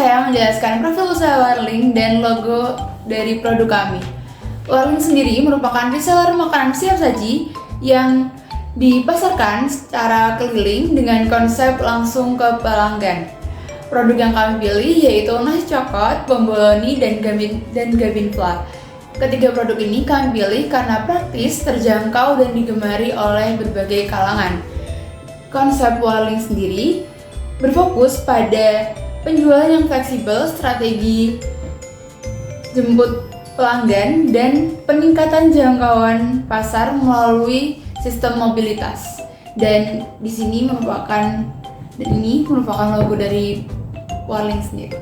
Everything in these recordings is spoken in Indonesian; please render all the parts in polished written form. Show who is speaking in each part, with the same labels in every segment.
Speaker 1: saya menjelaskan profil usaha Warling dan logo dari produk kami. Warling sendiri merupakan reseller makanan siap saji yang dipasarkan secara keliling dengan konsep langsung ke pelanggan. Produk yang kami pilih yaitu nasi coklat, bomboloni, dan gabinfla. Ketiga produk ini kami pilih karena praktis, terjangkau, dan digemari oleh berbagai kalangan. Konsep Warling sendiri berfokus pada penjualan yang fleksibel, strategi jemput pelanggan, dan peningkatan jangkauan pasar melalui sistem mobilitas. Dan ini merupakan logo dari Warling sendiri.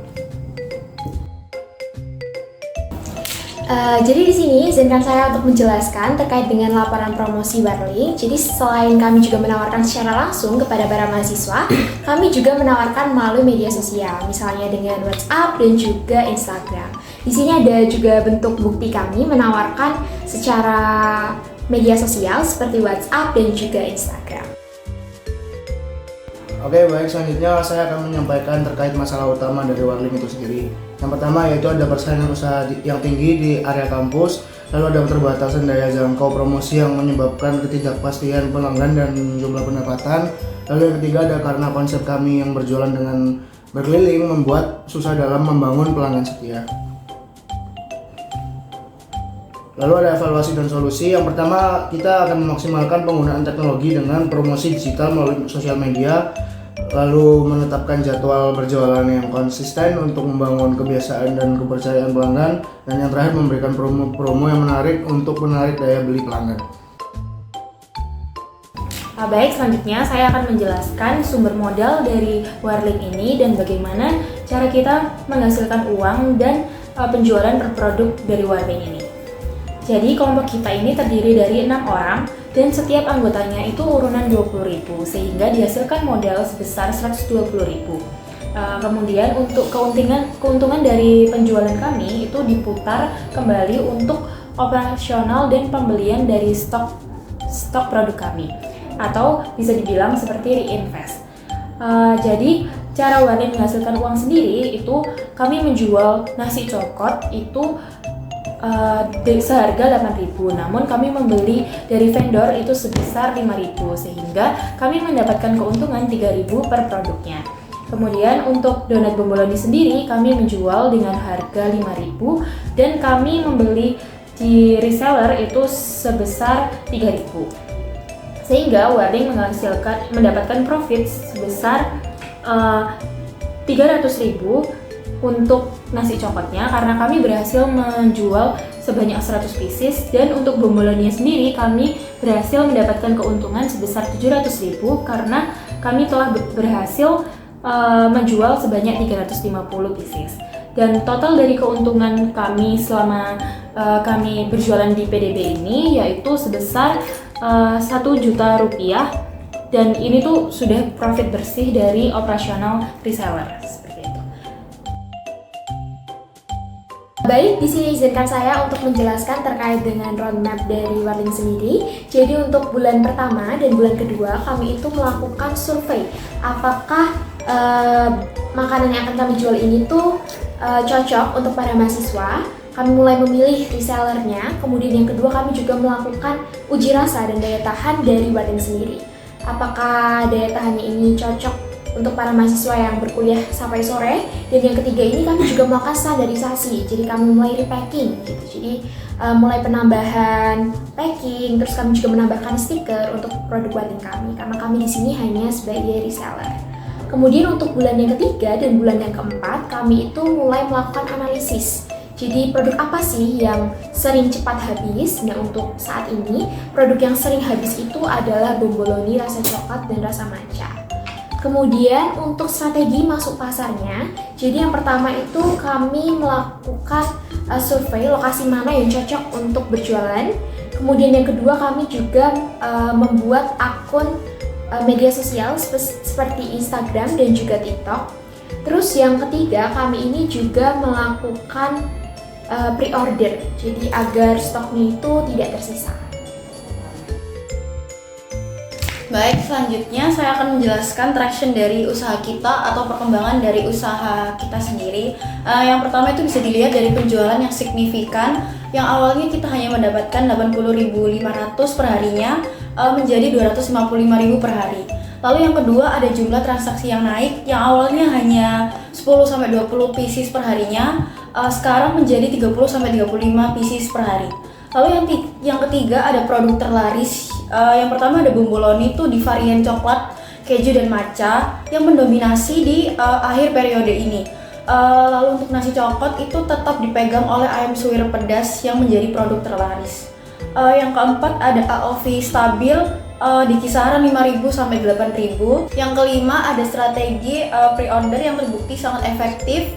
Speaker 2: Jadi di sini izinkan saya untuk menjelaskan terkait dengan laporan promosi Warling. Jadi selain kami juga menawarkan secara langsung kepada para mahasiswa, kami juga menawarkan melalui media sosial, misalnya dengan WhatsApp dan juga Instagram. Di sini ada juga bentuk bukti kami menawarkan secara media sosial seperti WhatsApp dan juga Instagram.
Speaker 3: Oke, baik, selanjutnya saya akan menyampaikan terkait masalah utama dari Warling itu sendiri. Yang pertama yaitu ada persaingan usaha yang tinggi di area kampus, lalu ada keterbatasan daya jangkau promosi yang menyebabkan ketidakpastian pelanggan dan jumlah pendapatan. Lalu yang ketiga ada karena konsep kami yang berjualan dengan berkeliling membuat susah dalam membangun pelanggan setia. Lalu ada evaluasi dan solusi. Yang pertama, kita akan memaksimalkan penggunaan teknologi dengan promosi digital melalui sosial media, lalu menetapkan jadwal berjualan yang konsisten untuk membangun kebiasaan dan kepercayaan pelanggan, dan yang terakhir memberikan promo-promo yang menarik untuk menarik daya beli pelanggan.
Speaker 2: Baik, selanjutnya saya akan menjelaskan sumber modal dari Warling ini dan bagaimana cara kita menghasilkan uang dan penjualan per produk dari Warling ini. Jadi kelompok kita ini terdiri dari 6 orang dan setiap anggotanya itu urunan 20.000 sehingga dihasilkan modal sebesar 120.000. Kemudian untuk keuntungan dari penjualan kami itu diputar kembali untuk operasional dan pembelian dari stok produk kami, atau bisa dibilang seperti reinvest. Jadi cara Warling menghasilkan uang sendiri itu kami menjual nasi coklat itu seharga 8.000, namun kami membeli dari vendor itu sebesar 5.000 sehingga kami mendapatkan keuntungan 3.000 per produknya. Kemudian untuk donat bomboloni sendiri kami menjual dengan harga 5.000 dan kami membeli di reseller itu sebesar 3.000 sehingga Warling mendapatkan profit sebesar 300.000 untuk nasi coklatnya karena kami berhasil menjual sebanyak 100 pieces, dan untuk bomboloninya sendiri kami berhasil mendapatkan keuntungan sebesar 700.000 karena kami telah berhasil menjual sebanyak 350 pieces. Dan total dari keuntungan kami selama kami berjualan di PDB ini yaitu sebesar 1 juta rupiah, dan ini tuh sudah profit bersih dari operasional reseller.
Speaker 4: Baik, di sini izinkan saya untuk menjelaskan terkait dengan roadmap dari Warling sendiri. Jadi untuk bulan pertama dan bulan kedua kami itu melakukan survei apakah makanan yang akan kami jual ini tuh cocok untuk para mahasiswa. Kami mulai memilih resellernya. Kemudian yang kedua kami juga melakukan uji rasa dan daya tahan dari Warling sendiri. Apakah daya tahannya ini cocok untuk para mahasiswa yang berkuliah sampai sore. Dan yang ketiga ini kami juga melakukan standarisasi, jadi kami mulai repacking gitu. Jadi mulai penambahan packing, terus kami juga menambahkan stiker untuk produk Warling kami karena kami di sini hanya sebagai reseller. Kemudian untuk bulan yang ketiga dan bulan yang keempat kami itu mulai melakukan analisis. Jadi produk apa sih yang sering cepat habis? Nah untuk saat ini produk yang sering habis itu adalah bomboloni rasa coklat dan rasa matcha. Kemudian untuk strategi masuk pasarnya, jadi yang pertama itu kami melakukan survei lokasi mana yang cocok untuk berjualan. Kemudian yang kedua kami juga membuat akun media sosial seperti Instagram dan juga TikTok. Terus yang ketiga kami ini juga melakukan pre-order, jadi agar stoknya itu tidak tersisa.
Speaker 2: Baik, selanjutnya saya akan menjelaskan traction dari usaha kita atau perkembangan dari usaha kita sendiri. Yang pertama itu bisa dilihat dari penjualan yang signifikan, yang awalnya kita hanya mendapatkan 80.500 per harinya menjadi 255.000 per hari. Lalu yang kedua ada jumlah transaksi yang naik, yang awalnya hanya 10-20 pieces per harinya, sekarang menjadi 30-35 pieces per hari. Lalu yang ketiga ada produk terlaris. Yang pertama ada bomboloni itu di varian coklat, keju dan matcha yang mendominasi di akhir periode ini. Lalu untuk nasi coklat itu tetap dipegang oleh ayam suwir pedas yang menjadi produk terlaris. Yang keempat ada AOV stabil di kisaran 5.000 sampai 8.000. Yang kelima ada strategi pre-order yang terbukti sangat efektif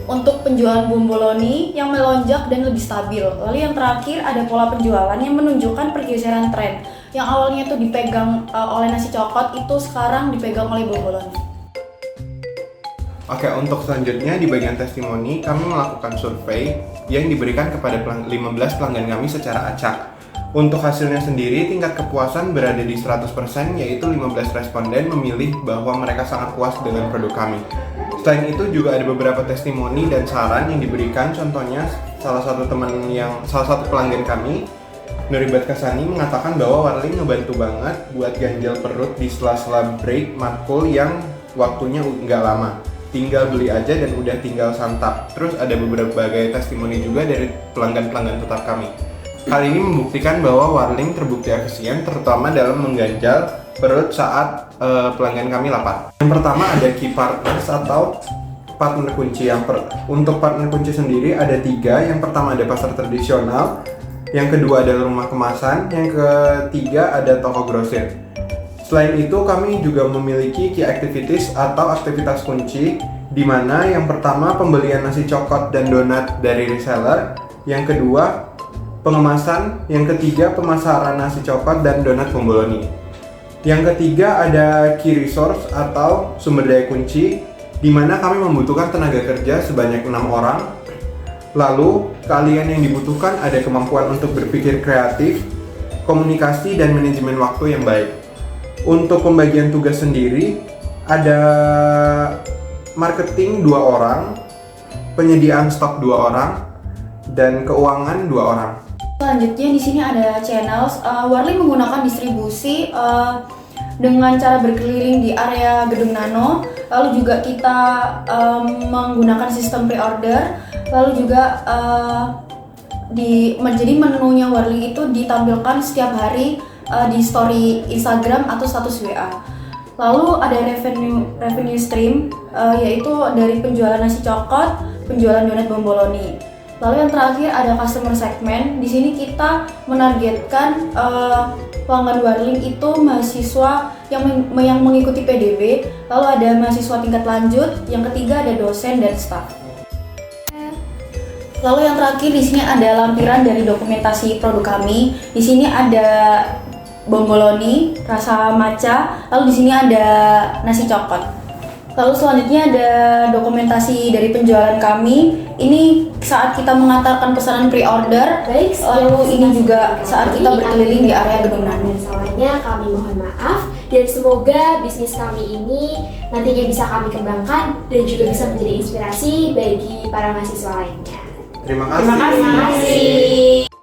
Speaker 2: untuk penjualan bomboloni yang melonjak dan lebih stabil. Lalu yang terakhir ada pola penjualan yang menunjukkan pergeseran tren. Yang awalnya itu dipegang oleh nasi coklat itu sekarang dipegang oleh bomboloni.
Speaker 5: Oke, untuk selanjutnya di bagian testimoni kami melakukan survei yang diberikan kepada 15 pelanggan kami secara acak. Untuk hasilnya sendiri, tingkat kepuasan berada di 100%, yaitu 15 responden memilih bahwa mereka sangat puas dengan produk kami. Selain itu juga ada beberapa testimoni dan saran yang diberikan. Contohnya salah satu pelanggan kami, Nuribat Kasani, mengatakan bahwa Warling ngebantu banget buat ganjal perut di sela-sela break matkul yang waktunya nggak lama. Tinggal beli aja dan udah tinggal santap. Terus ada beberapa testimoni juga dari pelanggan-pelanggan tetap kami. Hal ini membuktikan bahwa Warling terbukti efisien, terutama dalam mengganjal perut saat pelanggan kami lapar. Yang pertama ada key partners atau partner kunci. Untuk partner kunci sendiri ada 3. Yang pertama ada pasar tradisional, yang kedua adalah rumah kemasan, yang ketiga ada toko grosir. Selain itu kami juga memiliki key activities atau aktivitas kunci, di mana yang pertama pembelian nasi coklat dan donat dari reseller, yang kedua pengemasan, yang ketiga pemasaran nasi coklat dan donat bomboloni. Yang ketiga ada key resource atau sumber daya kunci, di mana kami membutuhkan tenaga kerja sebanyak 6 orang. Lalu keahlian yang dibutuhkan ada kemampuan untuk berpikir kreatif, komunikasi dan manajemen waktu yang baik. Untuk pembagian tugas sendiri ada marketing 2 orang, penyediaan stok 2 orang, dan keuangan 2 orang.
Speaker 2: Selanjutnya di sini ada channels. Warling menggunakan distribusi dengan cara berkeliling di area Gedung Nano. Lalu juga kita menggunakan sistem pre-order. Lalu juga jadi menunya Warling itu ditampilkan setiap hari di story Instagram atau status WA. Lalu ada revenue stream, yaitu dari penjualan nasi coklat, penjualan donat bomboloni. Lalu yang terakhir ada customer segment. Di sini kita menargetkan pelanggan Warling itu mahasiswa yang mengikuti PDB. Lalu ada mahasiswa tingkat lanjut. Yang ketiga ada dosen dan staff. Lalu yang terakhir di sini ada lampiran dari dokumentasi produk kami. Di sini ada bomboloni rasa matcha. Lalu di sini ada nasi coklat. Lalu selanjutnya ada dokumentasi dari penjualan kami. Ini saat kita mengantarkan pesanan pre-order.
Speaker 4: Baik,
Speaker 2: lalu ini juga saat kita berkeliling di area Gedung Nano.
Speaker 4: Salahnya kami mohon maaf, dan semoga bisnis kami ini nantinya bisa kami kembangkan dan juga bisa menjadi inspirasi bagi para mahasiswa lainnya.
Speaker 5: Terima kasih.
Speaker 4: Terima kasih.